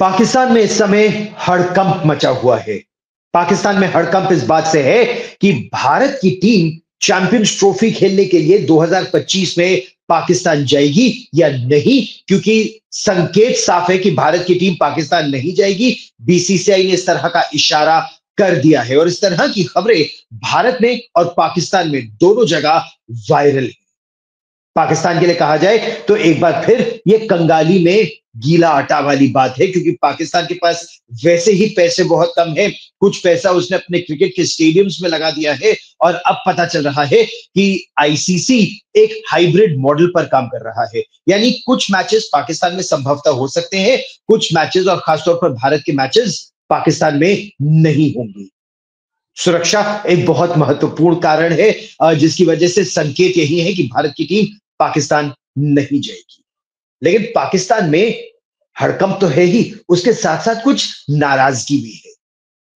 पाकिस्तान में इस समय हड़कंप मचा हुआ है। पाकिस्तान में हड़कंप इस बात से है कि भारत की टीम चैंपियंस ट्रॉफी खेलने के लिए 2025 में पाकिस्तान जाएगी या नहीं, क्योंकि संकेत साफ है कि भारत की टीम पाकिस्तान नहीं जाएगी। बीसीसीआई ने इस तरह का इशारा कर दिया है और इस तरह की खबरें भारत में और पाकिस्तान में दोनों जगह वायरल है। पाकिस्तान के लिए कहा जाए तो एक बार फिर यह कंगाली में गीला आटा वाली बात है, क्योंकि पाकिस्तान के पास वैसे ही पैसे बहुत कम है। कुछ पैसा उसने अपने क्रिकेट के स्टेडियम्स में लगा दिया है और अब पता चल रहा है कि आईसीसी एक हाइब्रिड मॉडल पर काम कर रहा है, यानी कुछ मैचेस पाकिस्तान में संभवतः हो सकते हैं, कुछ मैचेस और खासतौर पर भारत के मैचेस पाकिस्तान में नहीं होंगे। सुरक्षा एक बहुत महत्वपूर्ण कारण है जिसकी वजह से संकेत यही है कि भारत की टीम पाकिस्तान नहीं जाएगी। लेकिन पाकिस्तान में हड़कंप तो है ही, उसके साथ साथ कुछ नाराजगी भी है।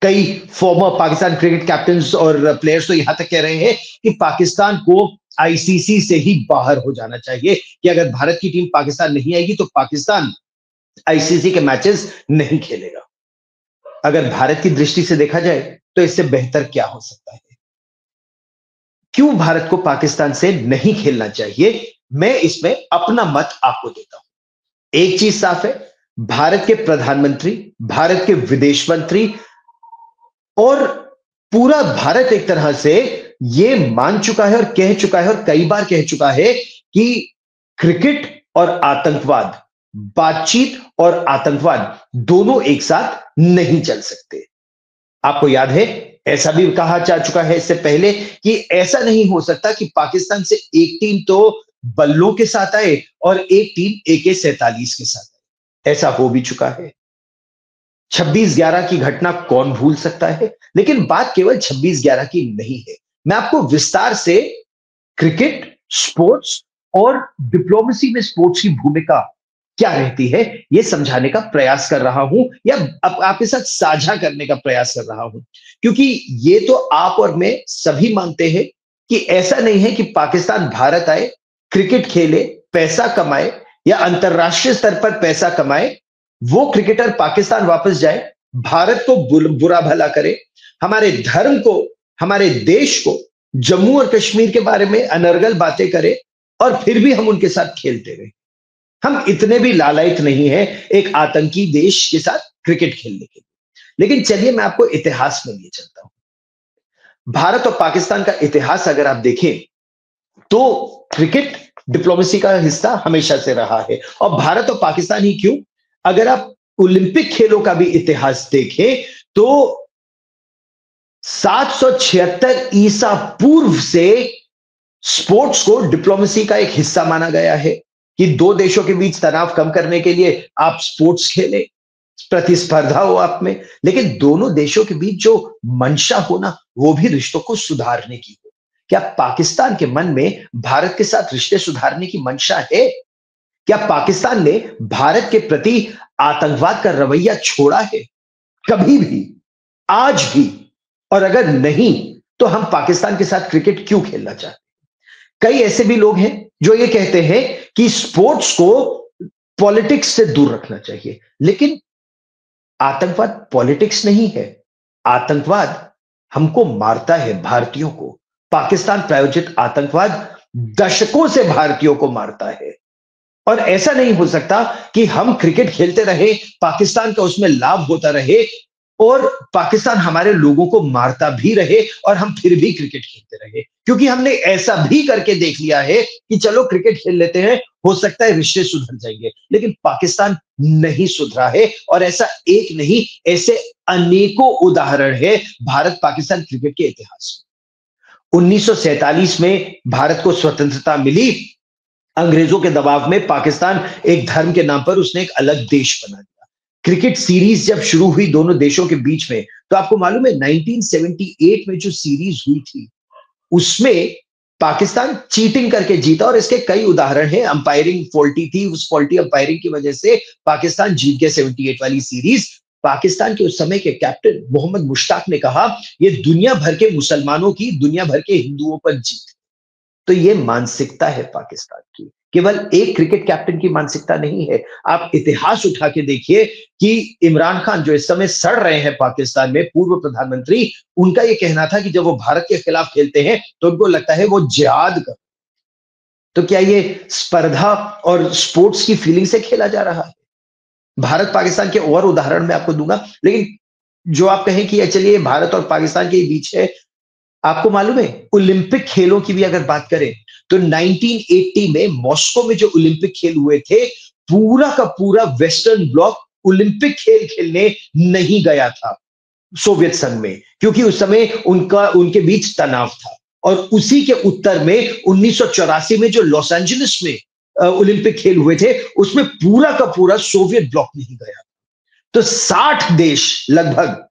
कई फॉर्मर पाकिस्तान क्रिकेट कैप्टन्स और प्लेयर्स तो यहां तक कह रहे हैं कि पाकिस्तान को आईसीसी से ही बाहर हो जाना चाहिए, कि अगर भारत की टीम पाकिस्तान नहीं आएगी तो पाकिस्तान आईसीसी के मैचेस नहीं खेलेगा। अगर भारत की दृष्टि से देखा जाए तो इससे बेहतर क्या हो सकता है? क्यों भारत को पाकिस्तान से नहीं खेलना चाहिए, मैं इसमें अपना मत आपको देता हूं। एक चीज साफ है, भारत के प्रधानमंत्री, भारत के विदेश मंत्री और पूरा भारत एक तरह से यह मान चुका है और कह चुका है और कई बार कह चुका है कि क्रिकेट और आतंकवाद, बातचीत और आतंकवाद दोनों एक साथ नहीं चल सकते। आपको याद है, ऐसा भी कहा जा चुका है इससे पहले कि ऐसा नहीं हो सकता कि पाकिस्तान से एक टीम तो बल्लों के साथ आए और एक टीम AK-47 के साथ आए। ऐसा हो भी चुका है। 26/11 की घटना कौन भूल सकता है? लेकिन बात केवल 26/11 की नहीं है। मैं आपको विस्तार से क्रिकेट, स्पोर्ट्स और डिप्लोमेसी में स्पोर्ट्स की भूमिका क्या रहती है यह समझाने का प्रयास कर रहा हूं, या आपके साथ साझा करने का प्रयास कर रहा हूं, क्योंकि ये तो आप और मैं सभी मानते हैं कि ऐसा नहीं है कि पाकिस्तान भारत आए, क्रिकेट खेले, पैसा कमाए या अंतरराष्ट्रीय स्तर पर पैसा कमाए, वो क्रिकेटर पाकिस्तान वापस जाए, भारत को बुरा भला करे, हमारे धर्म को, हमारे देश को, जम्मू और कश्मीर के बारे में अनर्गल बातें करे और फिर भी हम उनके साथ खेलते रहे। हम इतने भी लालायित नहीं है एक आतंकी देश के साथ क्रिकेट खेलने के लिए। लेकिन चलिए मैं आपको इतिहास में लिए चलता हूं। भारत और पाकिस्तान का इतिहास अगर आप देखें तो क्रिकेट डिप्लोमेसी का हिस्सा हमेशा से रहा है। और भारत और पाकिस्तान ही क्यों, अगर आप ओलंपिक खेलों का भी इतिहास देखें तो 776 ईसा पूर्व से स्पोर्ट्स को डिप्लोमेसी का एक हिस्सा माना गया है कि दो देशों के बीच तनाव कम करने के लिए आप स्पोर्ट्स खेलें, प्रतिस्पर्धा हो आप में, लेकिन दोनों देशों के बीच जो मंशा हो ना, वो भी रिश्तों को सुधारने की हो। क्या पाकिस्तान के मन में भारत के साथ रिश्ते सुधारने की मंशा है? क्या पाकिस्तान ने भारत के प्रति आतंकवाद का रवैया छोड़ा है कभी भी, आज भी? और अगर नहीं तो हम पाकिस्तान के साथ क्रिकेट क्यों खेलना चाहते? कई ऐसे भी लोग हैं जो ये कहते हैं कि स्पोर्ट्स को पॉलिटिक्स से दूर रखना चाहिए, लेकिन आतंकवाद पॉलिटिक्स नहीं है। आतंकवाद हमको मारता है, भारतीयों को। पाकिस्तान प्रायोजित आतंकवाद दशकों से भारतीयों को मारता है और ऐसा नहीं हो सकता कि हम क्रिकेट खेलते रहे, पाकिस्तान का उसमें लाभ होता रहे और पाकिस्तान हमारे लोगों को मारता भी रहे और हम फिर भी क्रिकेट खेलते रहे, क्योंकि हमने ऐसा भी करके देख लिया है कि चलो क्रिकेट खेल लेते हैं, हो सकता है रिश्ते सुधर जाएंगे। लेकिन पाकिस्तान नहीं सुधरा है और ऐसा एक नहीं, ऐसे अनेकों उदाहरण है भारत पाकिस्तान क्रिकेट के इतिहास में। 1947 में भारत को स्वतंत्रता मिली, अंग्रेजों के दबाव में पाकिस्तान एक धर्म के नाम पर उसने एक अलग देश बना दिया। क्रिकेट सीरीज जब शुरू हुई दोनों देशों के बीच में, तो आपको मालूम है 1978 में जो सीरीज हुई थी उसमें पाकिस्तान चीटिंग करके जीता और इसके कई उदाहरण हैं। अंपायरिंग फॉल्टी थी, उस फॉल्टी अंपायरिंग की वजह से पाकिस्तान जीत गया 78 वाली सीरीज। पाकिस्तान के उस समय के कैप्टन मोहम्मद मुश्ताक ने कहा यह दुनिया भर के मुसलमानों की, दुनिया भर के हिंदुओं पर जीत। तो यह मानसिकता है पाकिस्तान की केवल एक क्रिकेट कैप्टन की मानसिकता नहीं है। आप इतिहास उठा के देखिए कि इमरान खान जो इस समय सड़ रहे हैं पाकिस्तान में, पूर्व प्रधानमंत्री, उनका यह कहना था कि जब वो भारत के खिलाफ खेलते हैं तो उनको लगता है वो जिहाद कर। तो क्या ये स्पर्धा और स्पोर्ट्स की फीलिंग से खेला जा रहा है? भारत पाकिस्तान के और उदाहरण मैं आपको दूंगा, लेकिन जो आप कहें कि चलिए भारत और पाकिस्तान के बीच है, आपको मालूम है ओलंपिक खेलों की भी अगर बात करें तो 1980 में मॉस्को में जो ओलंपिक खेल हुए थे, पूरा का पूरा वेस्टर्न ब्लॉक ओलंपिक खेल खेलने नहीं गया था सोवियत संघ में, क्योंकि उस समय उनके बीच तनाव था। और उसी के उत्तर में 1984 में जो लॉस एंजलिस में ओलंपिक खेल हुए थे, उसमें पूरा का पूरा सोवियत ब्लॉक नहीं गया। तो 60 देश लगभग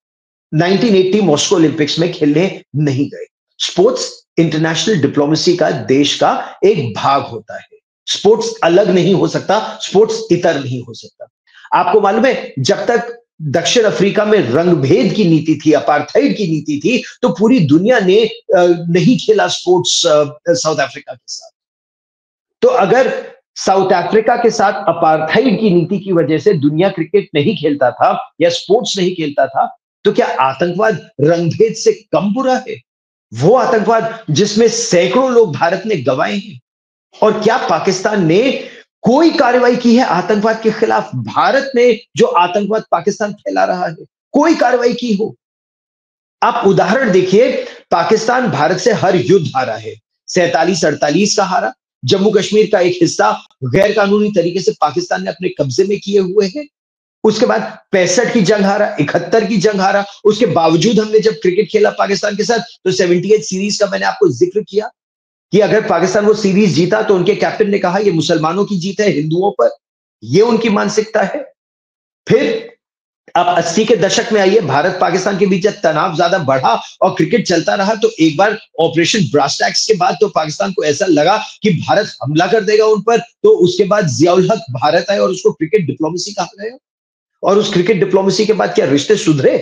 1980 मॉस्को ओलंपिक्स में खेलने नहीं गए। स्पोर्ट्स इंटरनेशनल डिप्लोमेसी का, देश का एक भाग होता है। स्पोर्ट्स अलग नहीं हो सकता, स्पोर्ट्स इतर नहीं हो सकता। आपको मालूम है जब तक दक्षिण अफ्रीका में रंगभेद की नीति थी, अपार्थाइड की नीति थी, तो पूरी दुनिया ने नहीं खेला स्पोर्ट्स साउथ अफ्रीका के साथ। तो अगर साउथ अफ्रीका के साथ अपार्थाइड की नीति की वजह से दुनिया क्रिकेट नहीं खेलता था या स्पोर्ट्स नहीं खेलता था, तो क्या आतंकवाद रंगभेद से कम बुरा है? वो आतंकवाद जिसमें सैकड़ों लोग भारत ने गंवाए हैं। और क्या पाकिस्तान ने कोई कार्रवाई की है आतंकवाद के खिलाफ? भारत ने जो आतंकवाद पाकिस्तान फैला रहा है, कोई कार्रवाई की हो? आप उदाहरण देखिए, पाकिस्तान भारत से हर युद्ध हारा है। 47-48 का हारा, जम्मू कश्मीर का एक हिस्सा गैर कानूनी तरीके से पाकिस्तान ने अपने कब्जे में किए हुए हैं। उसके बाद 65 की जंग हारा, 71 की जंग हारा। उसके बावजूद हमने जब क्रिकेट खेला पाकिस्तान के साथ, तो 78 सीरीज का मैंने आपको जिक्र किया कि अगर पाकिस्तान वो सीरीज जीता तो उनके कैप्टन ने कहा ये मुसलमानों की जीत है हिंदुओं पर। ये उनकी मानसिकता है। फिर आप 80 के दशक में आइए, भारत पाकिस्तान के बीच जब तनाव ज्यादा बढ़ा और क्रिकेट चलता रहा, तो एक बार ऑपरेशन ब्रास टैक्स के बाद तो पाकिस्तान को ऐसा लगा कि भारत हमला कर देगा उन पर। तो उसके बाद जियाउल हक भारत आए और उसको क्रिकेट डिप्लोमेसी कहा गया। और उस क्रिकेट डिप्लोमेसी के बाद क्या रिश्ते सुधरे?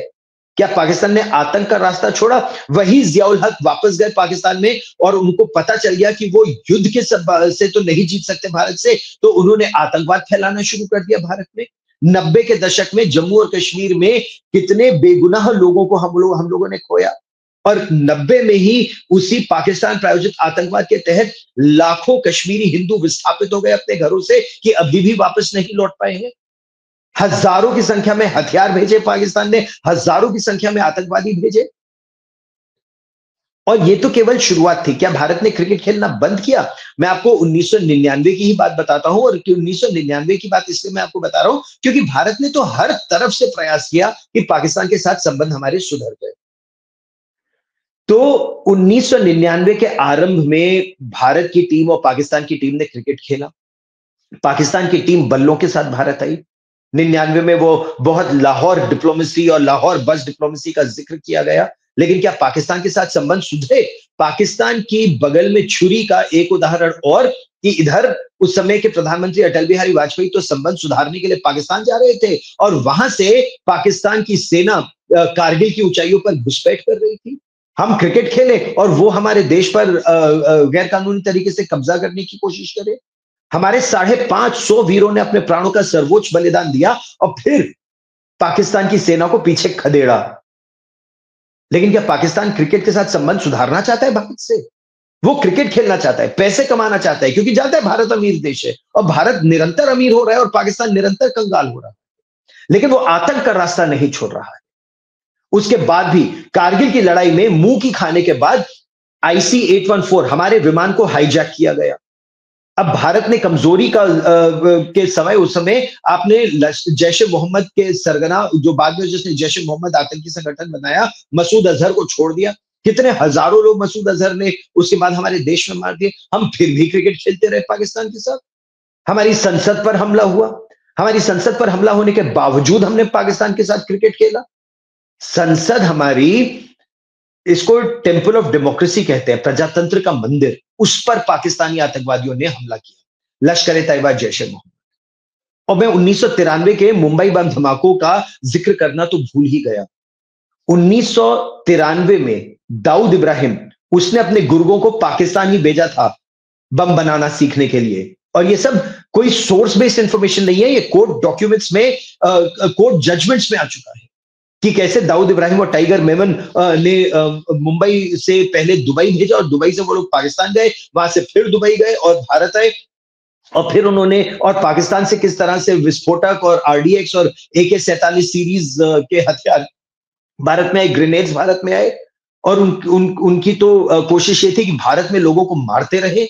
क्या पाकिस्तान ने आतंक का रास्ता छोड़ा? वही जियाउल हक वापस गए पाकिस्तान में और उनको पता चल गया कि वो युद्ध के से तो नहीं जीत सकते भारत से, तो उन्होंने आतंकवाद फैलाना शुरू कर दिया भारत में। 90 के दशक में जम्मू और कश्मीर में कितने बेगुनाह लोगों को हम लोगों ने खोया। और 90 में ही उसी पाकिस्तान प्रायोजित आतंकवाद के तहत लाखों कश्मीरी हिंदू विस्थापित हो गए अपने घरों से, कि अभी भी वापस नहीं लौट पाए हैं। हजारों की संख्या में हथियार भेजे पाकिस्तान ने, हजारों की संख्या में आतंकवादी भेजे। और ये तो केवल शुरुआत थी। क्या भारत ने क्रिकेट खेलना बंद किया? मैं आपको 1999 की ही बात बताता हूं। और 1999 की बात इसलिए मैं आपको बता रहा हूं क्योंकि भारत ने तो हर तरफ से प्रयास किया कि पाकिस्तान के साथ संबंध हमारे सुधर गए। तो 1999 के आरंभ में भारत की टीम और पाकिस्तान की टीम ने क्रिकेट खेला। पाकिस्तान की टीम बल्लों के साथ भारत आई। 99 में वो बहुत लाहौर डिप्लोमेसी और लाहौर बस डिप्लोमेसी का जिक्र किया गया। लेकिन क्या पाकिस्तान के साथ संबंध सुधरे? पाकिस्तान की बगल में छुरी का एक उदाहरण और, कि इधर उस समय के प्रधानमंत्री अटल बिहारी वाजपेयी तो संबंध सुधारने के लिए पाकिस्तान जा रहे थे और वहां से पाकिस्तान की सेना कारगिल की ऊंचाइयों पर घुसपैठ कर रही थी। हम क्रिकेट खेले और वो हमारे देश पर गैर कानूनी तरीके से कब्जा करने की कोशिश करे। हमारे 550 वीरों ने अपने प्राणों का सर्वोच्च बलिदान दिया और फिर पाकिस्तान की सेना को पीछे खदेड़ा। लेकिन क्या पाकिस्तान क्रिकेट के साथ संबंध सुधारना चाहता है भारत से? वो क्रिकेट खेलना चाहता है, पैसे कमाना चाहता है, क्योंकि जानता है भारत अमीर देश है और भारत निरंतर अमीर हो रहा है और पाकिस्तान निरंतर कंगाल हो रहा है। लेकिन वो आतंक का रास्ता नहीं छोड़ रहा है। उसके बाद भी कारगिल की लड़ाई में मुंह की खाने के बाद IC-814 हमारे विमान को हाईजैक किया गया। अब भारत ने कमजोरी का के समय, उस समय आपने जैश ए मोहम्मद के सरगना, जो बाद में जिसने जैश ए मोहम्मद आतंकी संगठन बनाया, मसूद अजहर को छोड़ दिया। कितने हजारों लोग मसूद अजहर ने उसके बाद हमारे देश में मार दिए। हम फिर भी क्रिकेट खेलते रहे पाकिस्तान के साथ। हमारी संसद पर हमला हुआ। हमारी संसद पर हमला होने के बावजूद हमने पाकिस्तान के साथ क्रिकेट खेला। संसद हमारी, इसको टेंपल ऑफ डेमोक्रेसी कहते हैं, प्रजातंत्र का मंदिर, उस पर पाकिस्तानी आतंकवादियों ने हमला किया, लश्कर ए तैयबा, जैश ए मोहम्मद। और मैं 1993 के मुंबई बम धमाकों का जिक्र करना तो भूल ही गया। 1993 में दाऊद इब्राहिम, उसने अपने गुर्गों को पाकिस्तान ही भेजा था बम बनाना सीखने के लिए। और ये सब कोई सोर्स बेस्ड इंफॉर्मेशन नहीं है, ये कोर्ट डॉक्यूमेंट्स में, कोर्ट जजमेंट्स में आ चुका है कि कैसे दाऊद इब्राहिम और टाइगर मेमन ने मुंबई से पहले दुबई भेजा और दुबई से वो लोग पाकिस्तान गए, वहां से फिर दुबई गए और भारत आए, और फिर उन्होंने और पाकिस्तान से किस तरह से विस्फोटक और आरडीएक्स और AK-47 सीरीज के हथियार भारत में आए, ग्रेनेड्स भारत में आए, और उनकी तो कोशिश ये थी कि भारत में लोगों को मारते रहे।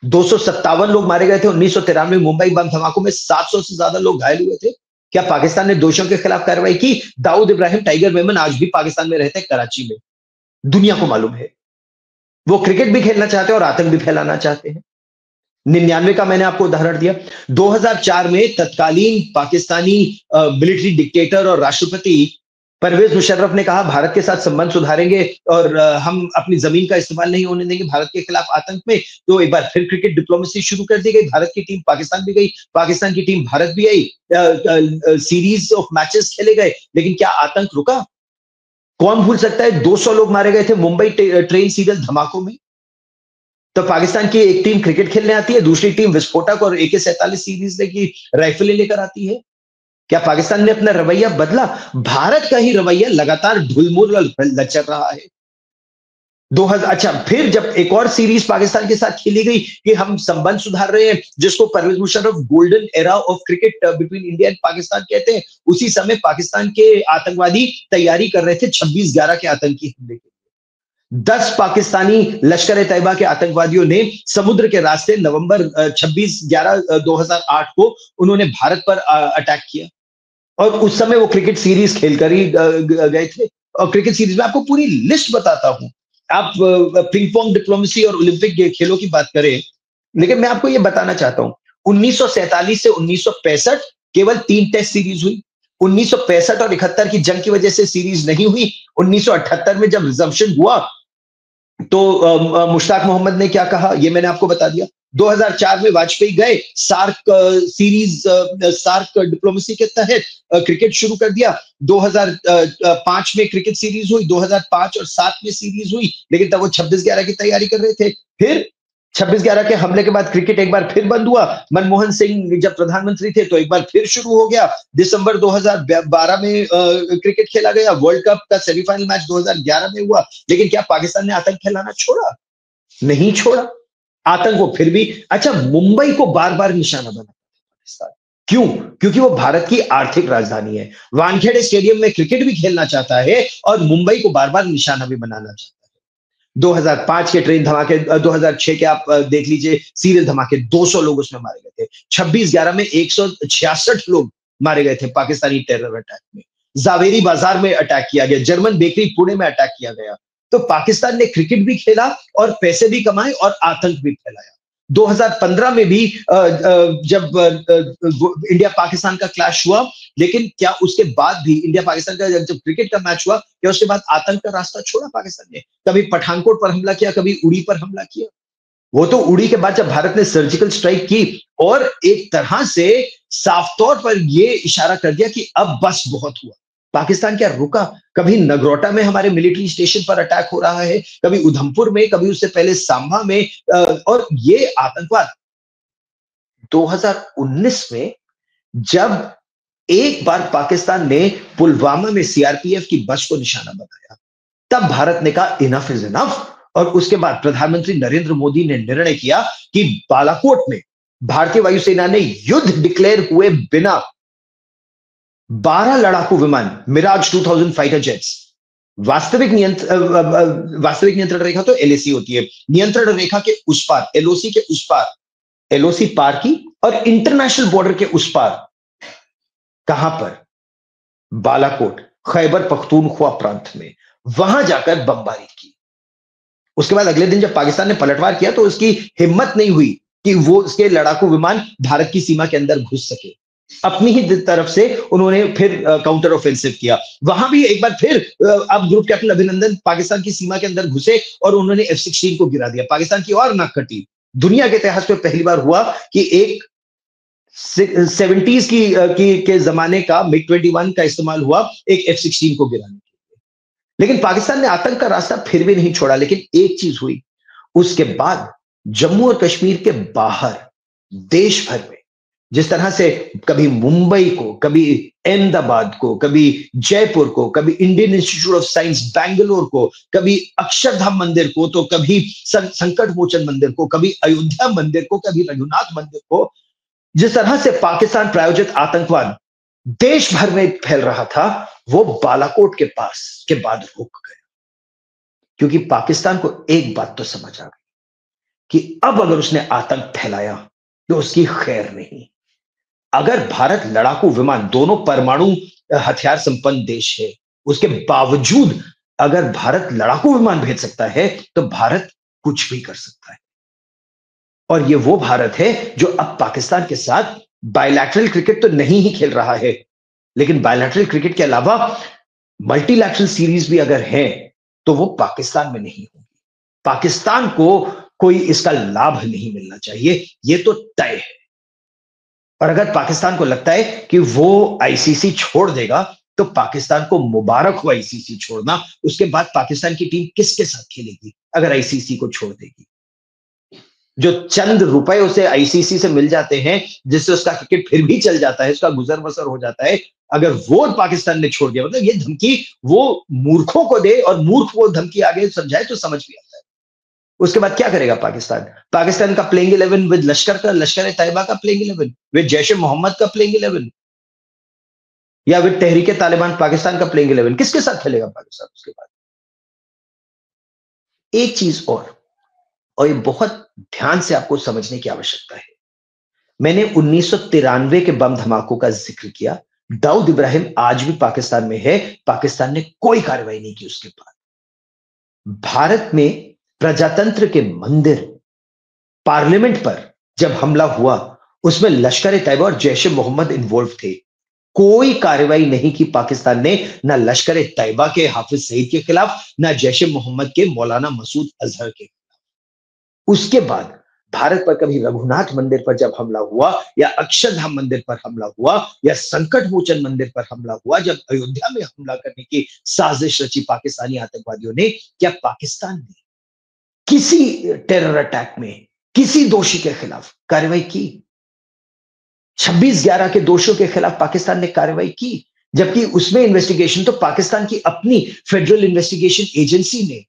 257 लोग मारे गए थे 1993 मुंबई बम धमाकों में, 700 से ज्यादा लोग घायल हुए थे। क्या पाकिस्तान ने दोषियों के खिलाफ कार्रवाई की? दाऊद इब्राहिम टाइगर मेमन आज भी पाकिस्तान में रहते हैं, कराची में, दुनिया को मालूम है। वो क्रिकेट भी खेलना चाहते हैं और आतंक भी फैलाना चाहते हैं। 99 का मैंने आपको उदाहरण दिया। 2004 में तत्कालीन पाकिस्तानी मिलिट्री डिक्टेटर और राष्ट्रपति परवेज मुशर्रफ ने कहा भारत के साथ संबंध सुधारेंगे और हम अपनी जमीन का इस्तेमाल नहीं होने देंगे भारत के खिलाफ आतंक में। तो एक बार फिर क्रिकेट डिप्लोमेसी शुरू कर दी गई, भारत की टीम पाकिस्तान भी गई, पाकिस्तान की टीम भारत भी आई, सीरीज ऑफ मैचेस खेले गए, लेकिन क्या आतंक रुका? कौन भूल सकता है 200 लोग मारे गए थे मुंबई ट्रेन सीरियल धमाकों में। तो पाकिस्तान की एक टीम क्रिकेट खेलने आती है, दूसरी टीम विस्फोटक और AK-47 सीरीज की राइफलें लेकर आती है। क्या पाकिस्तान ने अपना रवैया बदला? भारत का ही रवैया लगातार ढुलमुल लचर रहा है। 2000 अच्छा, फिर जब एक और सीरीज पाकिस्तान के साथ खेली गई कि हम संबंध सुधार रहे हैं, जिसको Pervez Musharraf golden era of cricket between India and Pakistan कहते हैं, उसी समय पाकिस्तान के आतंकवादी तैयारी कर रहे थे 26/11 के आतंकी हमले की। 10 पाकिस्तानी लश्कर ए तैयबा के आतंकवादियों ने समुद्र के रास्ते नवंबर 26/11/2008 को उन्होंने भारत पर अटैक किया, और उस समय वो क्रिकेट सीरीज खेलकर ही गए थे। और क्रिकेट सीरीज में आपको पूरी लिस्ट बताता हूं। आप पिंग पोंग डिप्लोमेसी और ओलंपिक खेलों की बात करें, लेकिन मैं आपको ये बताना चाहता हूं 1947 से 1965 केवल 3 टेस्ट सीरीज हुई। 1965 और 71 की जंग की वजह से सीरीज नहीं हुई। 1978 में जब रिजर्वेशन हुआ तो मुश्ताक मोहम्मद ने क्या कहा ये मैंने आपको बता दिया। 2004 में वाजपेयी गए, सार्क सीरीज, सार्क डिप्लोमेसी के तहत क्रिकेट शुरू कर दिया। 2005 में क्रिकेट सीरीज हुई, 2005 और 7 में सीरीज हुई, लेकिन तब वो 26/11 की तैयारी कर रहे थे। फिर 26/11 के हमले के बाद क्रिकेट एक बार फिर बंद हुआ। मनमोहन सिंह जब प्रधानमंत्री थे तो एक बार फिर शुरू हो गया। दिसंबर 2012 में क्रिकेट खेला गया। वर्ल्ड कप का सेमीफाइनल मैच 2011 में हुआ। लेकिन क्या पाकिस्तान ने आतंक फैलाना छोड़ा? नहीं छोड़ा। आतंक को फिर भी, अच्छा, मुंबई को बार बार निशाना बना पाकिस्तान। क्यों? क्योंकि वो भारत की आर्थिक राजधानी है। वानखेड़े स्टेडियम में क्रिकेट भी खेलना चाहता है और मुंबई को बार बार निशाना भी बनाना चाहता है। 2005 के ट्रेन धमाके, 2006 के आप देख लीजिए सीरियल धमाके, 200 लोग उसमें मारे गए थे। 26/11 में 166 लोग मारे गए थे पाकिस्तानी टेरर अटैक में। जावेरी बाजार में अटैक किया गया, जर्मन बेकरी पुणे में अटैक किया गया। तो पाकिस्तान ने क्रिकेट भी खेला और पैसे भी कमाए और आतंक भी फैलाया। 2015 में भी जब इंडिया पाकिस्तान का क्लैश हुआ, लेकिन क्या उसके बाद भी इंडिया पाकिस्तान का जब क्रिकेट का मैच हुआ, क्या उसके बाद आतंक का रास्ता छोड़ा पाकिस्तान ने? कभी पठानकोट पर हमला किया, कभी उड़ी पर हमला किया। वो तो उड़ी के बाद जब भारत ने सर्जिकल स्ट्राइक की और एक तरह से साफ तौर पर यह इशारा कर दिया कि अब बस बहुत हुआ। पाकिस्तान क्या रुका? कभी नगरोटा में हमारे मिलिट्री स्टेशन पर अटैक हो रहा है, कभी उधमपुर में, कभी उससे पहले सांबा में, और ये आतंकवाद 2019 में जब एक बार पाकिस्तान ने पुलवामा में सीआरपीएफ की बस को निशाना बनाया, तब भारत ने कहा इनफ इज इनफ। और उसके बाद प्रधानमंत्री नरेंद्र मोदी ने निर्णय किया कि बालाकोट में भारतीय वायुसेना ने युद्ध डिक्लेयर हुए बिना 12 लड़ाकू विमान मिराज 2000 फाइटर जेट्स, वास्तविक नियंत्रण रेखा तो एलएसी होती है, नियंत्रण रेखा के उस पार, एलओसी के उस पार, एलओसी पार की और इंटरनेशनल बॉर्डर के उस पार, कहां पर? बालाकोट, खैबर पख्तूनख्वा प्रांत में, वहां जाकर बमबारी की। उसके बाद अगले दिन जब पाकिस्तान ने पलटवार किया तो उसकी हिम्मत नहीं हुई कि वो उसके लड़ाकू विमान भारत की सीमा के अंदर घुस सके। अपनी ही तरफ से उन्होंने फिर काउंटर ऑफेंसिव किया। वहां भी एक बार फिर अब ग्रुप कैप्टन अभिनंदन पाकिस्तान की सीमा के अंदर घुसे और उन्होंने F-16 को गिरा दिया। पाकिस्तान की और नाक कटी। दुनिया के इतिहास में पहली बार हुआ कि एक 70s के जमाने का MiG-21 का इस्तेमाल हुआ एक F-16 को गिराने के लिए। लेकिन पाकिस्तान ने आतंक का रास्ता फिर भी नहीं छोड़ा। लेकिन एक चीज हुई, उसके बाद जम्मू और कश्मीर के बाहर देश भर में जिस तरह से कभी मुंबई को, कभी अहमदाबाद को, कभी जयपुर को, कभी Indian institute of science Bangalore को, कभी अक्षरधाम मंदिर को, तो कभी संकट मोचन मंदिर को, कभी अयोध्या मंदिर को, कभी रघुनाथ मंदिर को, जिस तरह से पाकिस्तान प्रायोजित आतंकवाद देश भर में फैल रहा था, वो बालाकोट के पास के बाद रुक गया। क्योंकि पाकिस्तान को एक बात तो समझ आ गई कि अब अगर उसने आतंक फैलाया तो उसकी खैर नहीं। अगर भारत लड़ाकू विमान, दोनों परमाणु हथियार संपन्न देश है, उसके बावजूद अगर भारत लड़ाकू विमान भेज सकता है तो भारत कुछ भी कर सकता है। और ये वो भारत है जो अब पाकिस्तान के साथ बायलैटरल क्रिकेट तो नहीं ही खेल रहा है, लेकिन बायलैटरल क्रिकेट के अलावा मल्टीलैटरल सीरीज भी अगर है तो वो पाकिस्तान में नहीं होगी। पाकिस्तान को कोई इसका लाभ नहीं मिलना चाहिए, ये तो तय है। और अगर पाकिस्तान को लगता है कि वो आईसीसी छोड़ देगा तो पाकिस्तान को मुबारक हो आईसीसी छोड़ना। उसके बाद पाकिस्तान की टीम किसके साथ खेलेगी अगर आईसीसी को छोड़ देगी? जो चंद रुपए उसे आईसीसी से मिल जाते हैं, जिससे उसका क्रिकेट फिर भी चल जाता है, उसका गुजर बसर हो जाता है, अगर वो पाकिस्तान ने छोड़ दिया, मतलब ये धमकी वो मूर्खों को दे और मूर्ख वो धमकी आगे समझाए तो समझ भी आता है। उसके बाद क्या करेगा पाकिस्तान? पाकिस्तान का प्लेइंग 11 विद लश्कर तैयबा का प्लेइंग 11, विद जैश ए मोहम्मद का प्लेइंग 11, या विद तहरीक तालिबान पाकिस्तान का प्लेइंग 11, किसके साथ खेलेगा पाकिस्तान उसके बाद? एक चीज और ये बहुत ध्यान से आपको समझने की आवश्यकता है। मैंने 1993 के बम धमाकों का जिक्र किया। दाऊद इब्राहिम आज भी पाकिस्तान में है, पाकिस्तान ने कोई कार्रवाई नहीं की उसके बाद। भारत में प्रजातंत्र के मंदिर, पार्लियामेंट पर जब हमला हुआ, उसमें लश्कर ए तैयबा और जैश ए मोहम्मद इन्वॉल्व थे। कोई कार्रवाई नहीं की पाकिस्तान ने, ना लश्कर ए तैयबा के हाफिज सईद के खिलाफ, ना जैश ए मोहम्मद के मौलाना मसूद अजहर के खिलाफ। उसके बाद भारत पर कभी रघुनाथ मंदिर पर जब हमला हुआ, या अक्षरधाम मंदिर पर हमला हुआ, या संकट मोचन मंदिर पर हमला हुआ, जब अयोध्या में हमला करने की साजिश रची पाकिस्तानी आतंकवादियों ने, क्या पाकिस्तान ने किसी टेरर अटैक में किसी दोषी के खिलाफ कार्रवाई की? 26/11 के दोषियों के खिलाफ पाकिस्तान ने कार्रवाई की, जबकि उसमें इन्वेस्टिगेशन तो पाकिस्तान की अपनी फेडरल इन्वेस्टिगेशन एजेंसी ने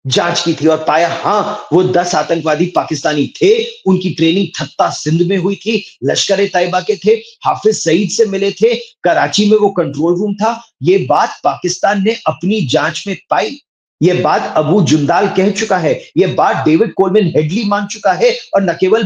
जांच की थी और पाया हां वो 10 आतंकवादी पाकिस्तानी थे, उनकी ट्रेनिंग थत्ता सिंध में हुई थी, लश्कर ए तैयबा के थे, हाफिज सईद से मिले थे, कराची में वो कंट्रोल रूम था। ये बात पाकिस्तान ने अपनी जांच में पाई। ये बात अबू जुंदाल कह चुका है, ये बात डेविड कोलमैन हेडली मान चुका है। और न केवल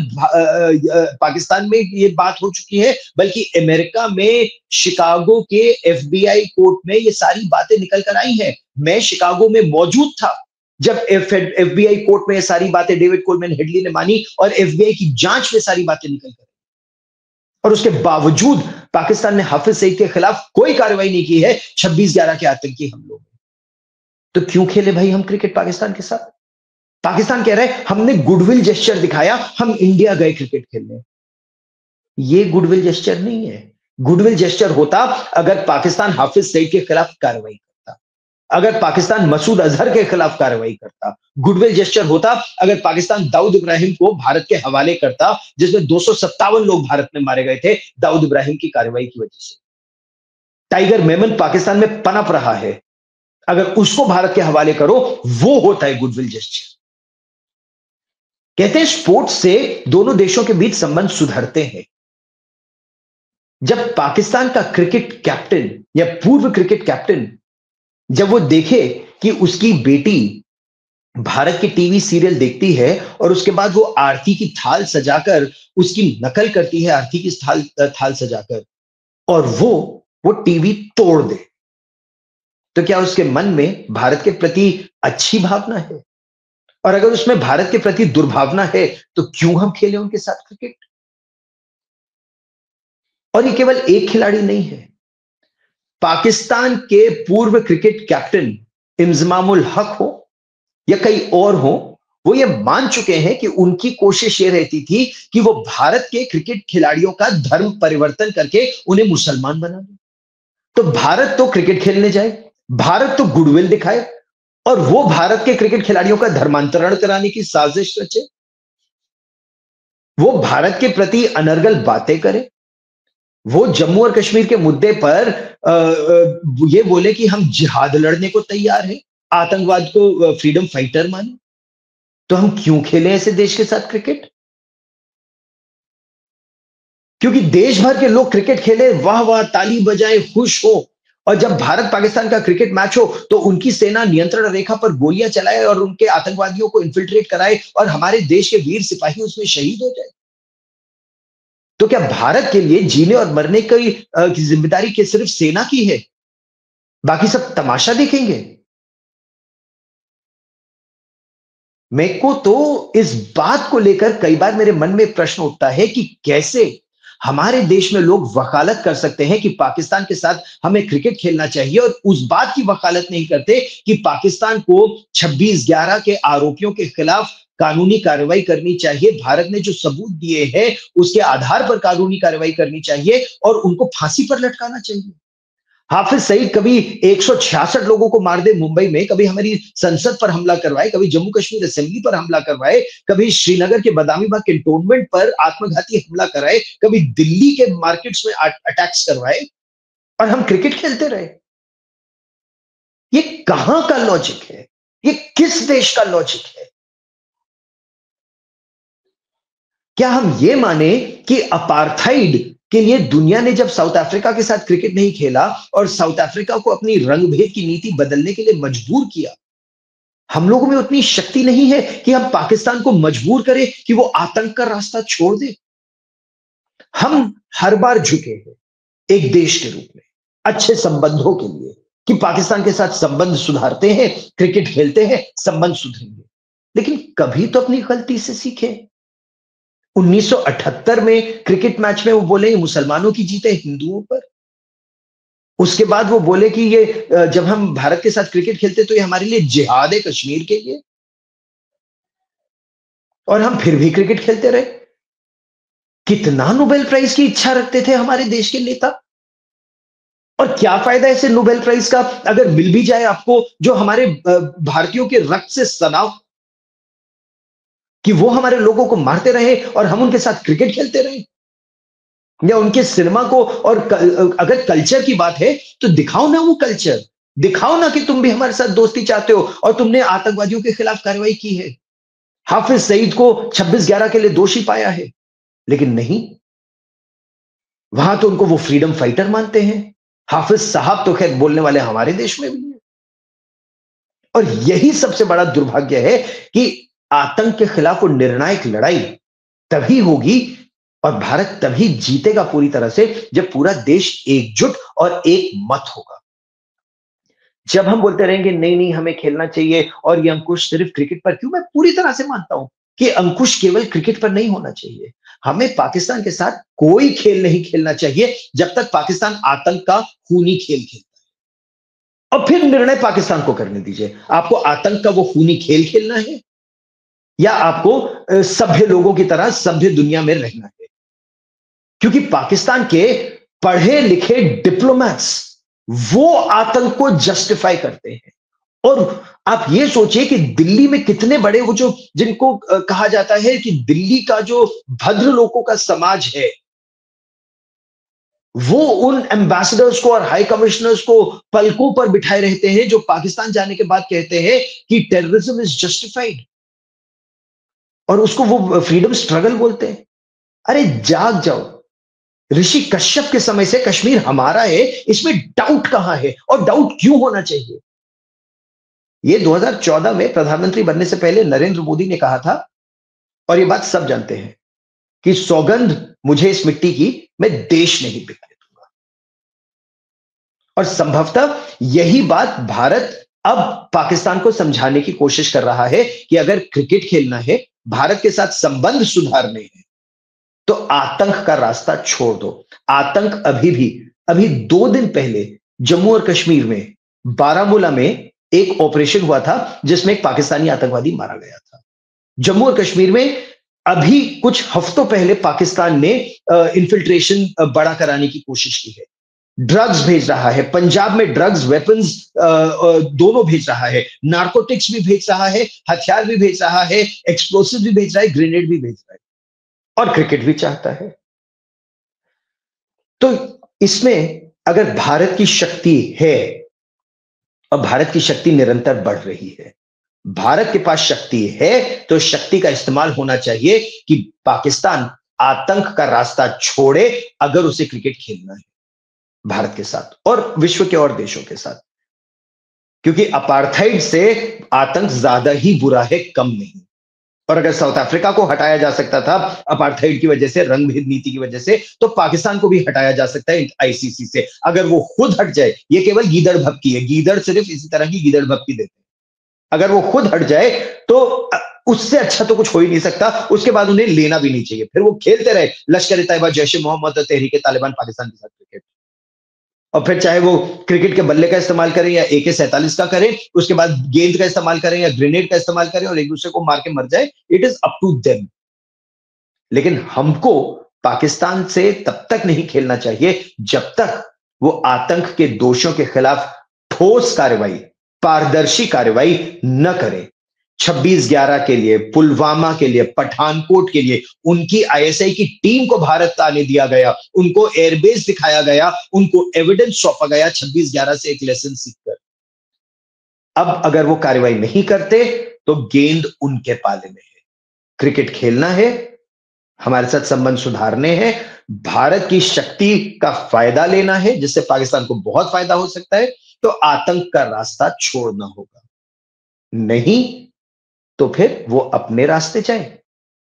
पाकिस्तान में ये बात हो चुकी है, बल्कि अमेरिका में शिकागो के एफबीआई कोर्ट में ये सारी बातें निकल कर आई हैं। मैं शिकागो में मौजूद था जब एफबीआई कोर्ट में ये सारी बातें डेविड कोलमैन हेडली ने मानी और एफबीआई की जांच में सारी बातें निकल कर, और उसके बावजूद पाकिस्तान ने हाफिज सईद के खिलाफ कोई कार्रवाई नहीं की है 26/11 के आतंकी हमलों में। तो क्यों खेले भाई हम क्रिकेट पाकिस्तान के साथ? पाकिस्तान कह रहा है हमने गुडविल जेस्चर दिखाया, हम इंडिया गए क्रिकेट खेलने। ये गुडविल जेस्चर नहीं है। गुडविल जेस्चर होता अगर पाकिस्तान हाफिज सईद के खिलाफ कार्रवाई करता, अगर पाकिस्तान मसूद अजहर के खिलाफ कार्रवाई करता। गुडविल जेस्चर होता अगर पाकिस्तान दाऊद इब्राहिम को भारत के हवाले करता, जिसमें 257 लोग भारत में मारे गए थे दाऊद इब्राहिम की कार्रवाई की वजह से। टाइगर मेमन पाकिस्तान में पनप रहा है, अगर उसको भारत के हवाले करो, वो होता है गुडविल जेस्चर। कहते हैं स्पोर्ट्स से दोनों देशों के बीच संबंध सुधरते हैं। जब पाकिस्तान का क्रिकेट कैप्टन या पूर्व क्रिकेट कैप्टन जब वो देखे कि उसकी बेटी भारत की टीवी सीरियल देखती है और उसके बाद वो आरती की थाल सजाकर उसकी नकल करती है, आरती की थाल सजाकर, और वो टीवी तोड़ दे, तो क्या उसके मन में भारत के प्रति अच्छी भावना है? और अगर उसमें भारत के प्रति दुर्भावना है तो क्यों हम खेलें उनके साथ क्रिकेट? और ये केवल एक खिलाड़ी नहीं है। पाकिस्तान के पूर्व क्रिकेट कैप्टन इंजमामुल हक हो या कई और हो, वो ये मान चुके हैं कि उनकी कोशिश ये रहती थी कि वो भारत के क्रिकेट खिलाड़ियों का धर्म परिवर्तन करके उन्हें मुसलमान बना दे। तो भारत तो क्रिकेट खेलने जाए, भारत तो गुडविल दिखाए, और वो भारत के क्रिकेट खिलाड़ियों का धर्मांतरण कराने की साजिश रचे। वो भारत के प्रति अनर्गल बातें करे, वो जम्मू और कश्मीर के मुद्दे पर ये बोले कि हम जिहाद लड़ने को तैयार हैं, आतंकवाद को फ्रीडम फाइटर माने, तो हम क्यों खेलें ऐसे देश के साथ क्रिकेट? क्योंकि देश भर के लोग क्रिकेट खेले, वाह वाह ताली बजाए, खुश हो, और जब भारत पाकिस्तान का क्रिकेट मैच हो तो उनकी सेना नियंत्रण रेखा पर गोलियां चलाए और उनके आतंकवादियों को इन्फिल्ट्रेट कराए और हमारे देश के वीर सिपाही उसमें शहीद हो जाए। तो क्या भारत के लिए जीने और मरने की जिम्मेदारी के सिर्फ सेना की है, बाकी सब तमाशा देखेंगे? मेरे को तो इस बात को लेकर कई बार मेरे मन में प्रश्न उठता है कि कैसे हमारे देश में लोग वकालत कर सकते हैं कि पाकिस्तान के साथ हमें क्रिकेट खेलना चाहिए और उस बात की वकालत नहीं करते कि पाकिस्तान को 26/11 के आरोपियों के खिलाफ कानूनी कार्रवाई करनी चाहिए, भारत ने जो सबूत दिए हैं उसके आधार पर कानूनी कार्रवाई करनी चाहिए और उनको फांसी पर लटकाना चाहिए। हाफिज सईद कभी 166 लोगों को मार दे मुंबई में, कभी हमारी संसद पर हमला करवाए, कभी जम्मू कश्मीर असेंबली पर हमला करवाए, कभी श्रीनगर के बदामी बाग कैंटोनमेंट पर आत्मघाती हमला कराए, कभी दिल्ली के मार्केट्स में अटैक्स करवाए, और हम क्रिकेट खेलते रहे। ये कहां का लॉजिक है? ये किस देश का लॉजिक है? क्या हम ये माने कि अपार्थाइड के लिए दुनिया ने जब साउथ अफ्रीका के साथ क्रिकेट नहीं खेला और साउथ अफ्रीका को अपनी रंगभेद की नीति बदलने के लिए मजबूर किया, हम लोगों में उतनी शक्ति नहीं है कि हम पाकिस्तान को मजबूर करें कि वो आतंक का रास्ता छोड़ दे? हम हर बार झुके हैं एक देश के रूप में अच्छे संबंधों के लिए कि पाकिस्तान के साथ संबंध सुधारते हैं, क्रिकेट खेलते हैं, संबंध सुधरेंगे, लेकिन कभी तो अपनी गलती से सीखे। 1978 में क्रिकेट मैच में वो बोले मुसलमानों की जीत है हिंदुओं पर। उसके बाद वो बोले कि ये जब हम भारत के साथ क्रिकेट खेलते तो ये हमारे लिए जिहाद है कश्मीर के लिए, और हम फिर भी क्रिकेट खेलते रहे। कितना नोबेल प्राइज की इच्छा रखते थे हमारे देश के नेता, और क्या फायदा ऐसे नोबेल प्राइज का अगर मिल भी जाए आपको जो हमारे भारतीयों के रक्त से सना हो, कि वो हमारे लोगों को मारते रहे और हम उनके साथ क्रिकेट खेलते रहे, या उनके सिनेमा को, और अगर कल्चर की बात है तो दिखाओ ना वो कल्चर, दिखाओ ना कि तुम भी हमारे साथ दोस्ती चाहते हो और तुमने आतंकवादियों के खिलाफ कार्रवाई की है। हाफिज सईद को 26/11 के लिए दोषी पाया है, लेकिन नहीं, वहां तो उनको वो फ्रीडम फाइटर मानते हैं। हाफिज साहब तो खैर बोलने वाले हमारे देश में भी हैं। और यही सबसे बड़ा दुर्भाग्य है कि आतंक के खिलाफ वो निर्णायक लड़ाई तभी होगी और भारत तभी जीतेगा पूरी तरह से जब पूरा देश एकजुट और एक मत होगा। जब हम बोलते रहेंगे नहीं नहीं हमें खेलना चाहिए और ये अंकुश सिर्फ क्रिकेट पर, क्यों, मैं पूरी तरह से मानता हूं कि अंकुश केवल क्रिकेट पर नहीं होना चाहिए। हमें पाकिस्तान के साथ कोई खेल नहीं खेलना चाहिए जब तक पाकिस्तान आतंक का खूनी खेल खेलता है, और फिर निर्णय पाकिस्तान को करने दीजिए, आपको आतंक का वो खूनी खेल खेलना है या आपको सभ्य लोगों की तरह सभ्य दुनिया में रहना है। क्योंकि पाकिस्तान के पढ़े लिखे डिप्लोमैट्स वो आतंक को जस्टिफाई करते हैं। और आप ये सोचिए कि दिल्ली में कितने बड़े वो जो जिनको कहा जाता है कि दिल्ली का जो भद्र लोगों का समाज है, वो उन एम्बेसडर्स को और हाई कमिश्नर्स को पलकों पर बिठाए रहते हैं जो पाकिस्तान जाने के बाद कहते हैं कि टेररिज्म इज जस्टिफाइड, और उसको वो फ्रीडम स्ट्रगल बोलते हैं। अरे जाग जाओ, ऋषि कश्यप के समय से कश्मीर हमारा है, इसमें डाउट कहां है और डाउट क्यों होना चाहिए? ये 2014 में प्रधानमंत्री बनने से पहले नरेंद्र मोदी ने कहा था, और ये बात सब जानते हैं कि सौगंध मुझे इस मिट्टी की, मैं देश नहीं बिकने दूंगा। और संभवतः यही बात भारत अब पाकिस्तान को समझाने की कोशिश कर रहा है कि अगर क्रिकेट खेलना है, भारत के साथ संबंध सुधारने हैं, तो आतंक का रास्ता छोड़ दो। आतंक अभी 2 दिन पहले जम्मू और कश्मीर में बारामूला में एक ऑपरेशन हुआ था जिसमें एक पाकिस्तानी आतंकवादी मारा गया था। जम्मू और कश्मीर में अभी कुछ हफ्तों पहले पाकिस्तान ने इन्फिल्ट्रेशन बड़ा कराने की कोशिश की है, ड्रग्स भेज रहा है, पंजाब में ड्रग्स वेपन्स दोनों भेज रहा है, नार्कोटिक्स भी भेज रहा है, हथियार भी भेज रहा है, एक्सप्लोसिव भी भेज रहा है, ग्रेनेड भी भेज रहा है। और क्रिकेट भी चाहता है। तो इसमें अगर भारत की शक्ति है और भारत की शक्ति निरंतर बढ़ रही है, भारत के पास शक्ति है तो शक्ति का इस्तेमाल होना चाहिए कि पाकिस्तान आतंक का रास्ता छोड़े अगर उसे क्रिकेट खेलना है भारत के साथ और विश्व के और देशों के साथ, क्योंकि अपार्थाइड से आतंक ज्यादा ही बुरा है, कम नहीं। और अगर साउथ अफ्रीका को हटाया जा सकता था अपार्थाइड की वजह से, रंगभेद नीति की वजह से, तो पाकिस्तान को भी हटाया जा सकता है आईसीसी से अगर वो खुद हट जाए। ये केवल गीदड़ भपकी है, गीदड़ सिर्फ इसी तरह की गीदड़ भपकी देते हैं। अगर वो खुद हट जाए तो उससे अच्छा तो कुछ हो ही नहीं सकता। उसके बाद उन्हें लेना भी नहीं चाहिए, फिर वो खेलते रहे लश्कर ए तैयबा, जैश ए मोहम्मद और तहरीक तालिबान पाकिस्तान के साथ क्रिकेट। और फिर चाहे वो क्रिकेट के बल्ले का इस्तेमाल करें या AK-47 का करें, उसके बाद गेंद का इस्तेमाल करें या ग्रेनेड का इस्तेमाल करें और एक दूसरे को मार के मर जाए, it is up to them. लेकिन हमको पाकिस्तान से तब तक नहीं खेलना चाहिए जब तक वो आतंक के दोषियों के खिलाफ ठोस कार्रवाई, पारदर्शी कार्रवाई न करे। 26/11 के लिए, पुलवामा के लिए, पठानकोट के लिए उनकी ISI की टीम को भारत आने दिया गया, उनको एयरबेस दिखाया गया, उनको एविडेंस सौंपा गया 26/11 से एक लेसन सीखकर। अब अगर वो कार्रवाई नहीं करते तो गेंद उनके पाले में है। क्रिकेट खेलना है, हमारे साथ संबंध सुधारने हैं, भारत की शक्ति का फायदा लेना है जिससे पाकिस्तान को बहुत फायदा हो सकता है, तो आतंक का रास्ता छोड़ना होगा। नहीं तो फिर वो अपने रास्ते जाए,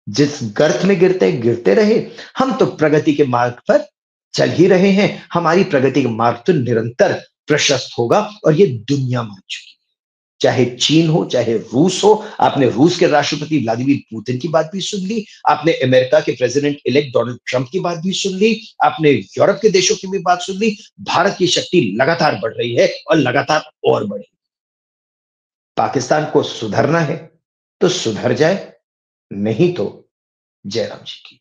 जिस गर्त में गिरते गिरते रहे। हम तो प्रगति के मार्ग पर चल ही रहे हैं, हमारी प्रगति का मार्ग तो निरंतर प्रशस्त होगा और ये दुनिया मान चुकी है। चाहे चीन हो, चाहे रूस हो। आपने रूस के राष्ट्रपति व्लादिमीर पुतिन की बात भी सुन ली, आपने अमेरिका के प्रेसिडेंट इलेक्ट डोनाल्ड ट्रंप की बात भी सुन ली, आपने यूरोप के देशों की भी बात सुन ली। भारत की शक्ति लगातार बढ़ रही है और लगातार और बढ़ेगी। पाकिस्तान को सुधरना है तो सुधर जाए, नहीं तो जयराम जी की।